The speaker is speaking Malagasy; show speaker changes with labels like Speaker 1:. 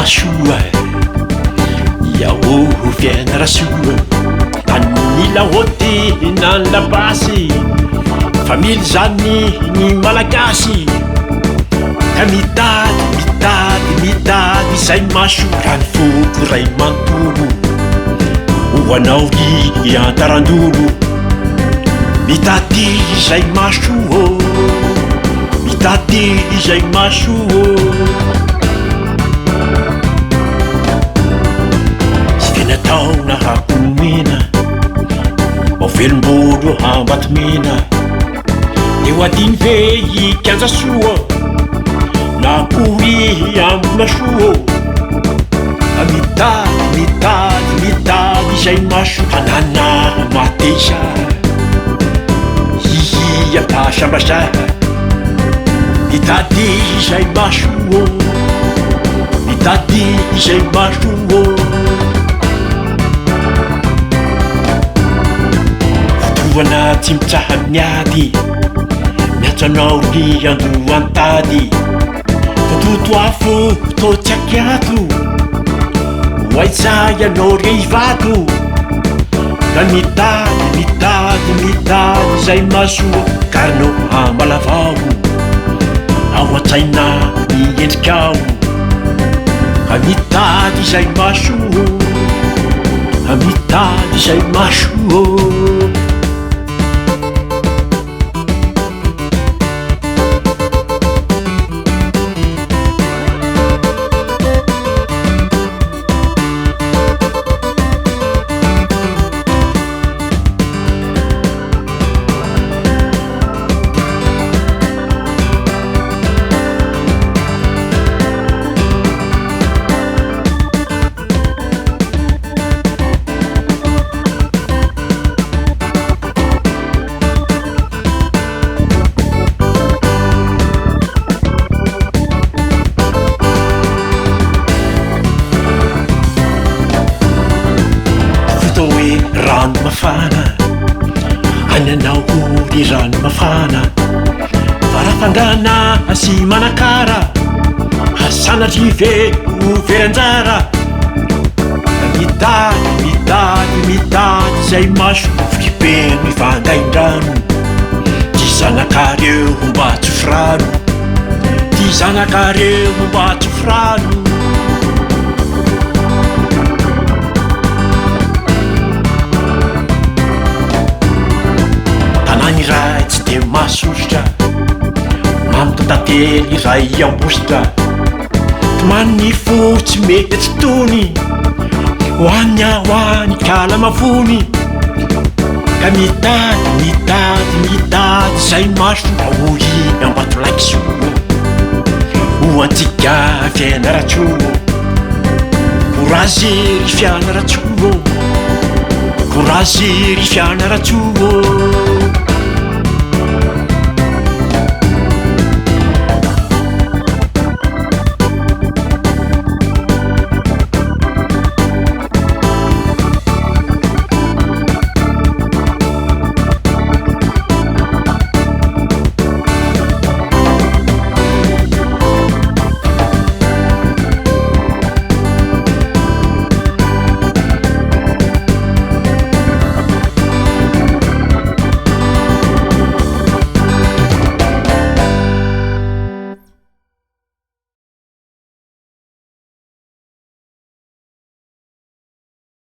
Speaker 1: rasoa iao fiaina rasoa anila hotena ny labasy family zany ny malagasy ka mitady zay maso rany foko ray mantolo hoanao ry antarandolo mitady zay maso mitady zay maso sy fiainatao na hakomena maovelombolo hambatomena eo adiny ve ikanja soa na kohy ambola soa mitady zay maso hanana matesa hihi ampasambasa mitady zay maso mitady zay maso fotoana tsy mitsaha miady miatsanao ry andro antady fatoto afo to tsy akiato hoaitsay anao ry ivato ka mitady zay masoa karanao amalavao ao an-tsaina miendrikao ka mitady zay masoa ka mitady zay masoa rano mafana ananao ry rano mafana farafangana sy manakara hasanarive overanjara mitady zay maso fikipeno ifangaindrano ty zanakareo mba tsofrano ty zanakareo mba tsofrano tanany ray tsy de masosotra mamitotately ray ambositra toman'ny fo tsy mety tsy tony hoany kalamavony ka mitady zay maso aoy ambatolaiky soa hoantsika fiaina ratsoa korazy ry fiaina ratsoa korazy ry fiaina ratsoa